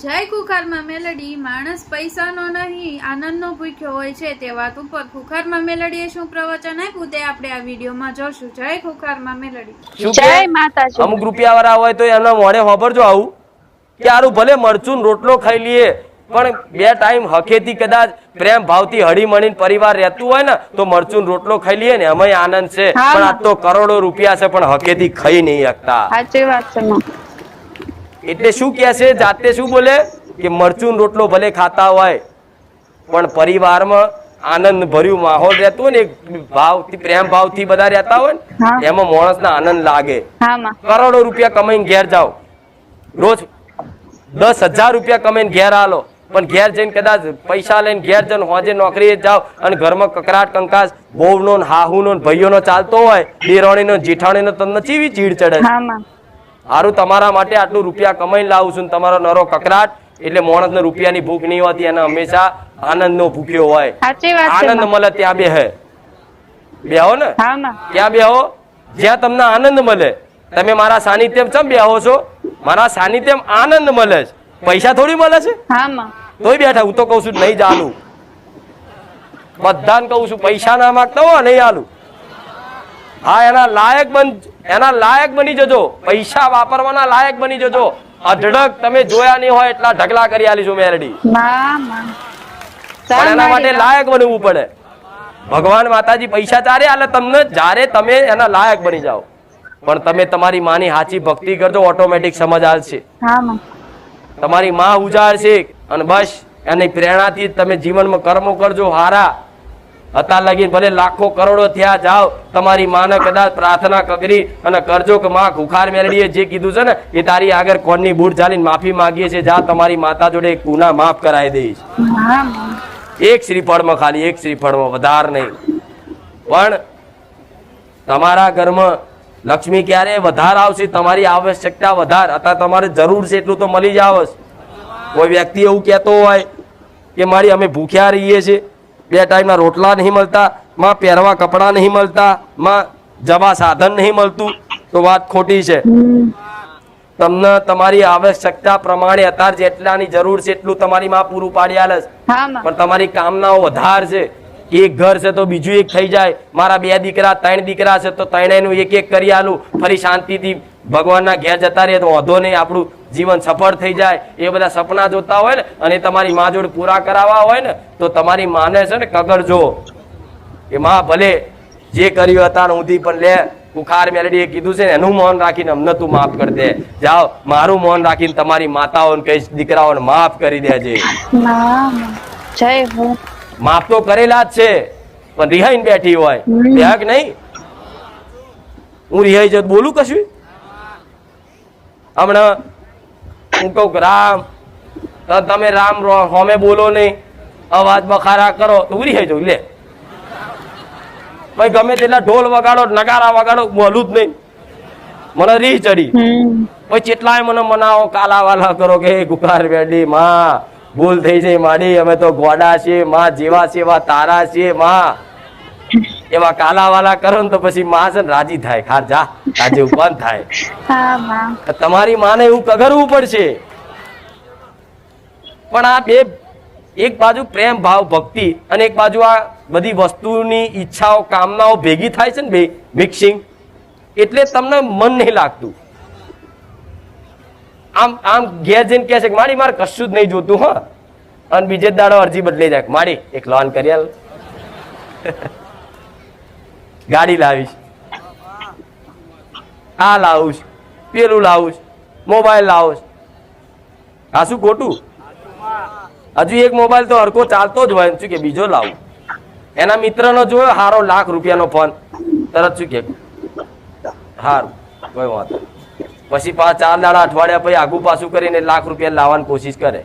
જય ખુખારમાં મેલડી માણસ પૈસાનો નહીં આનંદનો ભૂખ્યો હોય છે તે વાત ઉપર ખુખારમાં મેલડીએ શું પ્રવચન આપ્યું તે આપણે આ વિડીયોમાં જોશું. જય ખુખારમાં મેલડી. જય માતાજી. અમુક રૂપિયા વાળા હોય તો એના મોઢે ખબરજો આવું કે આરું ભલે મરચું રોટલો ખાઈ લઈએ પણ બે ટાઈમ હકેથી કદાચ પ્રેમ ભાવથી હળી મળીને પરિવાર રહેતું હોય ને તો મરચું રોટલો ખાઈ લઈએ ને એમાંય આનંદ છે. પણ આ તો કરોડો રૂપિયા છે પણ હકેથી ખાઈ નહીં શકતા. સાચી વાત છે. એટલે શું કે છે જાતે શું બોલે કે મરચું રોટલો ભલે ખાતા હોય પણ પરિવારમાં આનંદ ભર્યું માહોલ રહેતો હોય ને ભાવથી પ્રેમ ભાવથી બધા રહેતા હોય ને એમાં માણસને આનંદ લાગે. કરોડો રૂપિયા કમાઈને ઘેર જાઓ, રોજ 10,000 રૂપિયા કમાઈને ઘેર આલો પણ ઘેર જઈને કદાચ પૈસા લઈને ઘેર જઈને હોજે નોકરીએ જાઓ અને ઘરમાં કકરાટ કંકાસ બહુનો હાહુનો ભાઈઓનો ચાલતો હોય દેરાણીનો જેઠાણીનો તમને ચીવી ચીડ ચડે. હારું તમારા માટે આટલું રૂપિયા કમાઈને લાવું છું તમારો નરો કકરાટ એટલે માણસને રૂપિયાની ભૂખ નહીં હોતી એને હંમેશા આનંદનો ભૂખ્યો હોય. આનંદ મળે ત્યાં બેહો ને ત્યાં બેહો જ્યાં તમને આનંદ મળે. તમે મારા સાનિધ્યમ ચમ બેહો છો? મારા સાનિધ્યમ આનંદ મળે છે, પૈસા થોડી મળે છે. તોય બેઠા હું તો કઉ છું નહીં ચાલુ, બધાને કઉ છું પૈસા ના માંગતા હો નહીં આલું. હા એના લાયક બની જજો, પૈસા વાપરવાના લાયક બની જજો. અઢળક તમે જોયા નહીં હોય એટલા ઢગલા કરી આલીશું મેરડી. પણ એના માટે લાયક બનવું પડે. ભગવાન માતાજી પૈસા ચારે આલે તમને જ્યારે તમે એના લાયક બની જાઓ. પણ તમે તમારી માની સાચી ભક્તિ કરજો ઓટોમેટિક સમજ આવશે. તમારી માં ઉજાડશે અને બસ એની પ્રેરણાથી તમે જીવનમાં કર્મો કરજો હારા. અત્યાર લગી ભલે લાખો કરોડો થયા જાઓ તમારી માને કદાચ પ્રાર્થના કરી અને કરજો કે માં ખુખાર મેલડીએ જે કીધું છે ને એ તારી આગળ કોણની બૂટ ચાલીને માફી માંગીએ છીએ, જા તમારી માતા જોડે ગુના માફ કરાવી દઈશ. એક શ્રીફળમાં, ખાલી એક શ્રીફળમાં, વધાર નહીં. પણ તમારા ઘરમાં લક્ષ્મી ક્યારે વધાર આવશે? તમારી આવશ્યકતા વધાર. અત્યારે તમારે જરૂર છે એટલું તો મળી જ આવશે. કોઈ વ્યક્તિ એવું કહેતો હોય કે મારી અમે ભૂખ્યા રહીએ છીએ, બે ટાઈમના રોટલા નહીં મળતા, માં પહેરવા કપડા નહીં મળતા, માં જવા સાધન નહીં મળતું, તો વાત ખોટી છે. તમને તમારી આવશ્યકતા પ્રમાણે અત્યારે જેટલાની જરૂર છે એટલું તમારી માં પૂરું પાડી આલે છે. પણ તમારી કામનાઓ વધાર છે. એક ઘર છે તો બીજું એક થઈ જાય, મારા 2 દીકરા 3 દીકરા છે તો 3નું એક એક કરી આલું, ફરી શાંતિથી ભગવાનના ઘેર જતા રહીએ તો વાંધો નહીં, આપણું જીવન સફળ થઈ જાય. એ બધા સપના જોતા હોય ને અને તમારી માં જોડે પૂરા કરાવવા હોય ને તો તમારી માને છે ને કગરજો કે માં ભલે જે કર્યું હતા ઊંધી પણ લે ખુખાર મેલડીએ કીધું છે ને એનું મૌન રાખીને અમને તું માફ કરી દે. જાઓ મારું મૌન રાખીને તમારી માતાઓને કઈ દીકરાઓને માફ કરી દેજે. માફ તો કરેલા જ છે પણ રિહાઈને બેઠી હોય કે નહીં. હું રિહાઈ જત બોલું કશું? હમણાં હું કહું રામ તમે રામ હોમે બોલો નહીં, અવાજ બખારા કરો તો ઉરી થઈ જવું. લે ભાઈ ગમે તેટલા ઢોલ વગાડો નગારા વગાડો બોલું જ નહીં, મને રી ચડી. પછી કેટલાય મને મનાવો કાલા વાલા કરો કે ગુકાર બેડી માં ભૂલ થઈ જાય માડી, અમે તો ગોડા છીએ માં, જેવા છે એવા તારા છીએ માં. એવા કાલા વાલા કરો ને તો પછી માં છે ને રાજી થાય, ખાર જા આજે બંધ થાય. તમારી માને એવું કગરવું પડશે. પણ આ બે, એક બાજુ પ્રેમ ભાવ ભક્તિ અને એક બાજુ આ બધી વસ્તુની ઈચ્છાઓ કામનાઓ ભેગી થાય છે ને બે મિક્સિંગ, એટલે તમને મન નહીં લાગતું. આમ ઘેર જઈને કહે છે કે મારી મારે કશું જ નહીં જોતું હો, અને બીજે દાડો અરજી બદલાઈ જાય મારી એક લોન કરી આલ, ગાડી લાવીશ, આ લાવું પેલું લાવું મોબાઈલ લાવું. આ શું ખોટું? હજુ એક મોબાઈલ તો હરકો ચાલતો જ હોય, શું કે બીજો લાવું. એના મિત્રનો જોયો હારો લાખ રૂપિયાનો ફોન, તરત શું કે હારું કોઈ વાંધો. પછી 4 દાડા અઠવાડિયા પછી આગું પાછું કરીને લાખ રૂપિયા લાવવાની કોશિશ કરે.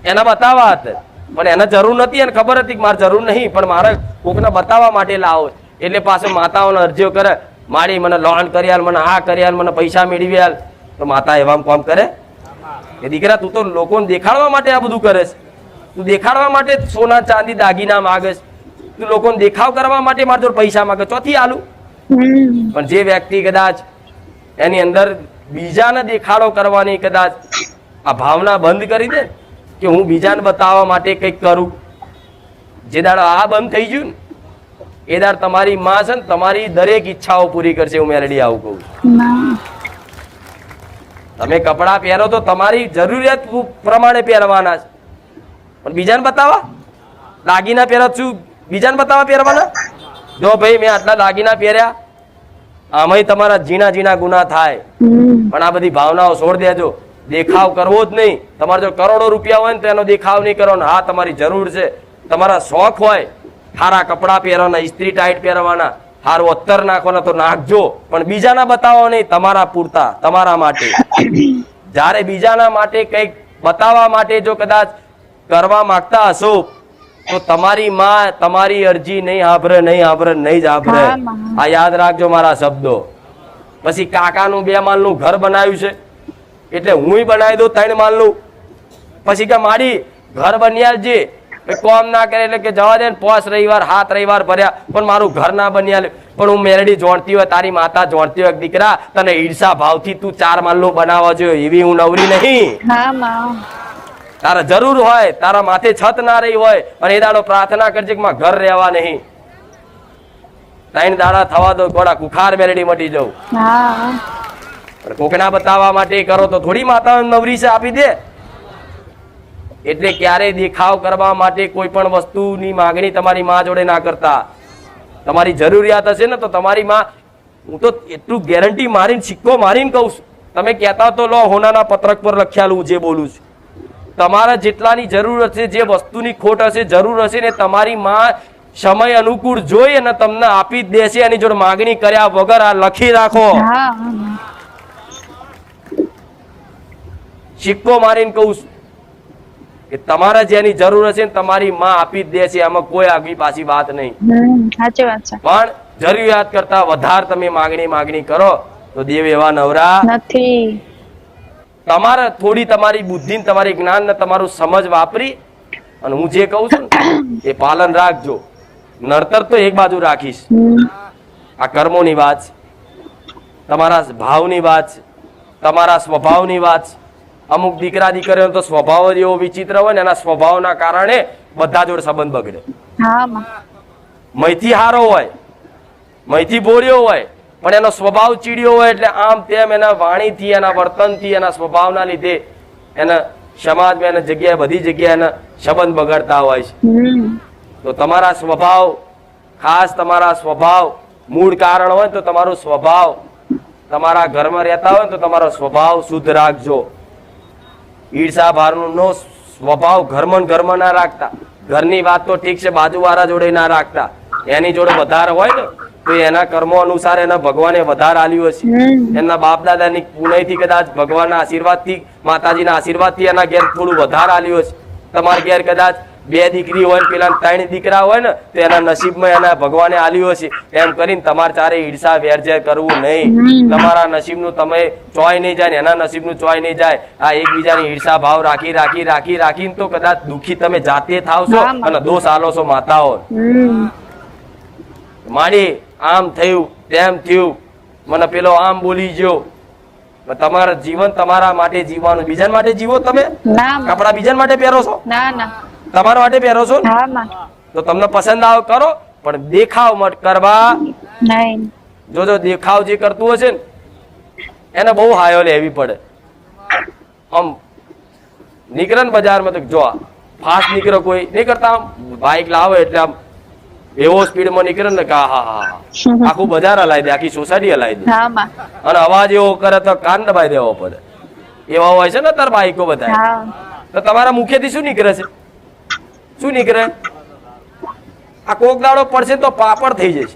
એના બતાવવા હતા પણ એને જરૂર નથી, એને ખબર હતી કે મારે જરૂર નહીં પણ મારે કોકને બતાવવા માટે લાવો. એટલે પાછો માતાઓને અરજીઓ કરે મારી મને લોન કરી આલ, મને આ કરી આલ, મને પૈસા મેળવી આલ. તો માતા એવા કામ કરે કે દીકરા તું તો લોકોને દેખાડવા માટે આ બધું કરે છે, તું દેખાડવા માટે સોના ચાંદી દાગીના માગે, તું લોકોને દેખાવ કરવા માટે મારે જોડે પૈસા માગે, ચોથી આલું. પણ જે વ્યક્તિ કદાચ એની અંદર બીજાને દેખાડો કરવાની કદાચ આ ભાવના બંધ કરી દે કે હું બીજાને બતાવવા માટે કંઈક કરું. જે દાડો આ બંધ થઈ ગયું ને એ દાડ તમારી માં છે ને તમારી દરેક ઈચ્છાઓ પૂરી કરશે. હું મેલડી આવું કહું છું. તમે કપડા પહેરો તો તમારી જરૂરિયાત પ્રમાણે પહેરવાના છે, પણ બીજાને બતાવવા દાગીના પહેરો છું બીજાને બતાવવા પહેરવાના. જો ભાઈ મેં આટલા દાગીના પહેર્યા, આમાંય તમારા ઝીણા ઝીણા ગુના થાય, પણ આ બધી ભાવનાઓ છોડ દેજો. દેખાવ કરવો જ નહીં. તમારે જો કરોડો રૂપિયા હોય ને તો એનો દેખાવ નહીં કરવાનો. હા, તમારી જરૂર છે, તમારા શોખ હોય સારા કપડાં પહેરવાના, ઇસ્ત્રી ટાઈટ પહેરવાના, સારું અત્તર નાખવાના તો નાખજો, પણ બીજાના બતાવો નહીં. તમારા પૂરતા, તમારા માટે. જ્યારે બીજાના માટે કંઈક બતાવવા માટે જો કદાચ કરવા માંગતા હશો તો તમારી માં તમારી અરજી નહીં સાંભળે, નહીં સાંભળે, નહીં જ સાંભળે. આ યાદ રાખજો મારા શબ્દો. પછી કાકાનું 2 માળનું ઘર બનાવ્યું છે એટલે હું બનાવી દઉં 3 માળનું. પછી કે મારી ઘર બન્યા છે કોમ ના કરે એટલે કે જવા દે ને, 5 રવિવાર 7 રવિવાર ભર્યા પણ મારું ઘર ના બન્યા. પણ હું મેલડી જોણતી હોય, તારી માતા જોણતી હોય, દીકરા તને ઈર્ષા ભાવથી તું 4 માળનું બનાવવા જોઈએ એવી હું નવરી નહીં. તારા જરૂર હોય, તારા માથે છત ના રહી હોય અને એ દાડો પ્રાર્થના કરજે કે ઘર રહેવા નહીં. 3 દાડા થવા દો, થોડા કુખાર મેલડી મટી જવું. પણ કોકના બતાવવા માટે કરો તો થોડી માતા નવરી છે આપી દે. એટલે ક્યારેય દેખાવ કરવા માટે કોઈ પણ વસ્તુની માંગણી તમારી માં જોડે ના કરતા. તમારી જરૂરિયાત હશે ને તો તમારી માં, હું તો એટલું ગેરંટી મારીને સિક્કો મારીને કહું છું, તમે કહેતા તો લો હોનાના પત્રક પર લખ્યાલું હું જે બોલું છું. તમારા જેટલાની જરૂર હશે, જે વસ્તુની ખોટ હશે, જરૂર હશે ને તમારી માં સમય અનુકૂળ જોઈ અને તમને આપી જ દેશે. એની જોડે માંગણી કર્યા વગર આ લખી રાખો. સિક્કો મારીને કહું છું કે તમારે જેની જરૂર હશે ને તમારી માં આપી જ દેશે. આમાં કોઈ આગવી પાછી વાત નહીં. સાચી વાત છે. પણ જરૂરિયાત કરતા વધારે તમે માંગણી કરો તો દેવ એવા નવરા નથી. તમારે થોડી તમારી બુદ્ધિ ને તમારી જ્ઞાન ને તમારું સમજ વાપરી અને હું જે કહું છું એ પાલન રાખજો. નડતર તો એક બાજુ રાખીશ. આ કર્મોની વાત છે, તમારા ભાવની વાત છે, તમારા સ્વભાવની વાત છે. અમુક દીકરા દીકરીઓનો તો સ્વભાવ જ એવો વિચિત્ર હોય ને એના સ્વભાવના કારણે બધા જોડે સંબંધ બગડે. મૈથી હારો હોય, મૈથી બોલ્યો હોય પણ એનો સ્વભાવ ચીડ્યો હોય એટલે આમ તેમ એના વાણીથી, એના વર્તનથી, એના સ્વભાવના લીધે એના સમાજમાં, એના જગ્યાએ, બધી જગ્યાએ એના સંબંધ બગડતા હોય છે. તો તમારા સ્વભાવ, ખાસ તમારા સ્વભાવ મૂળ કારણ હોય તો તમારો સ્વભાવ, તમારા ઘરમાં રહેતા હોય તો તમારો સ્વભાવ શુદ્ધ રાખજો. ઈર્ષા ભારનો સ્વભાવ ઘરમાં ના રાખતા. ઘરની વાત તો ઠીક છે, બાજુવાળા જોડે ના રાખતા. એની જોડે વધારે હોય ને તો એના કર્મો અનુસાર એના ભગવાને વધારે આલ્યું હશે. એના બાપ દાદાની પુણ્યથી કદાચ ભગવાનના આશીર્વાદથી, માતાજીના આશીર્વાદથી એના ઘેર થોડું વધારે આલ્યું હશે. તમારા ઘેર કદાચ 2 દીકરી હોય, પેલા 3 દીકરા હોય ને તો એના નસીબમાં એના ભગવાને આલ્યું હશે. એમ કરીને તમારે ચારે ઈર્ષા વેરઝેર કરવું નહીં. તમારા નસીબનું તમે ચોય નહીં જાય ને એના નસીબનું ચોય નહીં જાય. આ એકબીજાની ઈર્ષા ભાવ રાખીને તો કદાચ દુઃખી તમે જાતે થાવશો અને દોષ આલો છો માતાઓ. માડી આમ થયું, તેમ થયું, મને પેલો આમ બોલી ગયો. તમારા જીવન તમારા માટે જીવવાનું. બીજા માટે જીવો. તમે કપડા બીજા માટે પહેરો છો? તમારા માટે પહેરો છો? તો તમને પસંદ આવે કરો, પણ દેખાવ મત કરવા. જો દેખાવ જે કરતું હશે ને એને બહુ હાયો લેવી પડે. આમ નીકળે ને બજારમાં તો જો ફાસ્ટ નીકળે, કોઈ નહીં કરતા. આમ બાઇક લાવે એટલે આમ એવો સ્પીડમાં નીકળે ને કે આખું બજાર હલાવી દે, આખી સોસાયટી હલાવી દે. અને અવાજ એવો કરે તો કાન દબાઈ દેવો પડે. એવા હોય છે ને તાર બાઈકો બધા. તો તમારા મુખેથી શું નીકળે છે? શું નીકળે? આ કોક દાડો પડશે તો પાપડ થઈ જશે.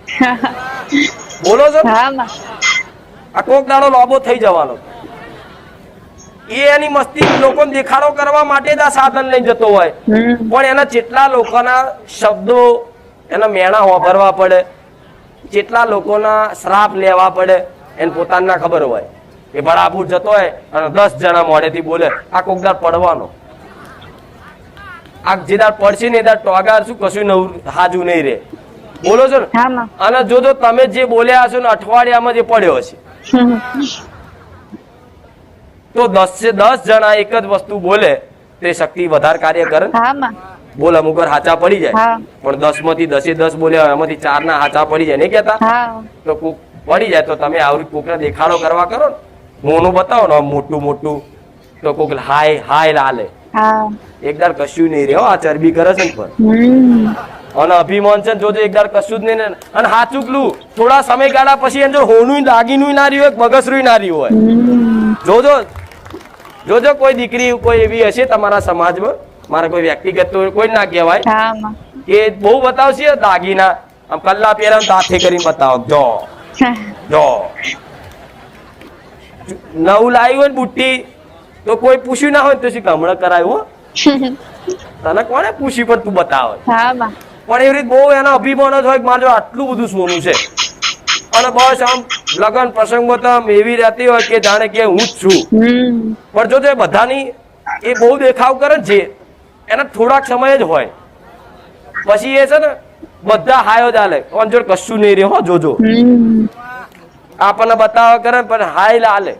બોલો છો? આ કોક દાડો લોબો થઈ જવાનો. એ એની મસ્તી લોકોને દેખાડો કરવા માટે જ આ સાધન લઈ જતો હોય, પણ એના જેટલા લોકોના શબ્દો, એના મેણા વાપરવા પડે, જેટલા લોકોના શ્રાપ લેવા પડે, એને પોતાના ખબર હોય કે બરાબર જતો હોય અને 10 જણા મોઢેથી બોલે. આ કોકદાર પડવાનો. આ જેદાર પડશે ને એદાર ટોગાર શું કશું હાજુ નહીં રે. બોલો છો ને? અને જો તમે જે બોલ્યા હશો ને અઠવાડિયામાં જે પડ્યો હશે તો 10 જણા એક જ વસ્તુ બોલે તે શક્તિ વધારે કાર્ય કરે ને? હા માં બોલ અમુક વાર હાચા પડી જાય, હા પણ 10 માંથી 10 બોલ્યા એમાંથી 4 ના હાચા પડી જાય નહીં કેતા? હા તો કોક પડી જાય તો તમે આવડી કોકને દેખાડો કરવા કરો ને, મોનું બતાવો ને આમ મોટું મોટું, તો કોક હાય હાય લાલે. હા એકદાર કશું નહીં રહ્યો, આ ચરબી કરે છે ને પણ. અને અભિમાન છે ને જોજો એકદાર કશું જ નહીં ને. અને હાચું પેલું થોડા સમયગાળા પછી એને જો હોનું દાગીનું ના રહ્યું હોય, બગસરું ના રહ્યું હોય. જોજો જોજો કોઈ દીકરી કોઈ એવી હશે તમારા સમાજમાં, મારા કોઈ વ્યક્તિગત તો કોઈ ના કહેવાય, હા માં કે બહુ બતાવશે દાગીના આમ કલ્લા પહેરા દાંતે કરીને બતાવો, જો જો નવું લાવ્યું હોય ને બુટ્ટી તો કોઈ પૂછ્યું ના હોય તો શું હમણાં કરાયું હો? તને કોને પૂછ્યું પણ તું બતાવે? હા માં પણ એવી રીતે બહુ એના અભિમાન જ હોય કે મારે આટલું બધું સોનું છે, અને બસ આમ લગન પ્રસંગમાં તો આમ એવી રહેતી હોય કે જાણે કે હું જ છું. પણ જો એ બધાની એ બહુ દેખાવ કરે છે, એના થોડાક સમય જ હોય, પછી એ છે ને બધા હાયો ચાલે, કોણ જોડે કશું નહીં રહ્યો જોજો. આપણને બતાવવા કરે પણ હાય લાલે,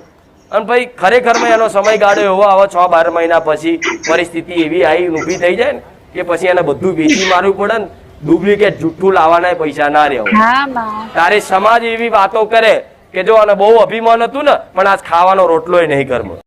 અને ભાઈ ખરેખરમાં એનો સમયગાળો એવો આવે 6-12 મહિના પછી પરિસ્થિતિ એવી આવી ઊભી થઈ જાય ને કે પછી એને બધું વેચી મારવું પડે ને, ડુપ્લિકેટ જુઠ્ઠું લાવવાના પૈસા ના રહેવા. તારે સમાજ એવી વાતો કરે કે જો આને બહુ અભિમાન હતું ને, પણ આજ ખાવાનો રોટલો નહીં ઘરમાં.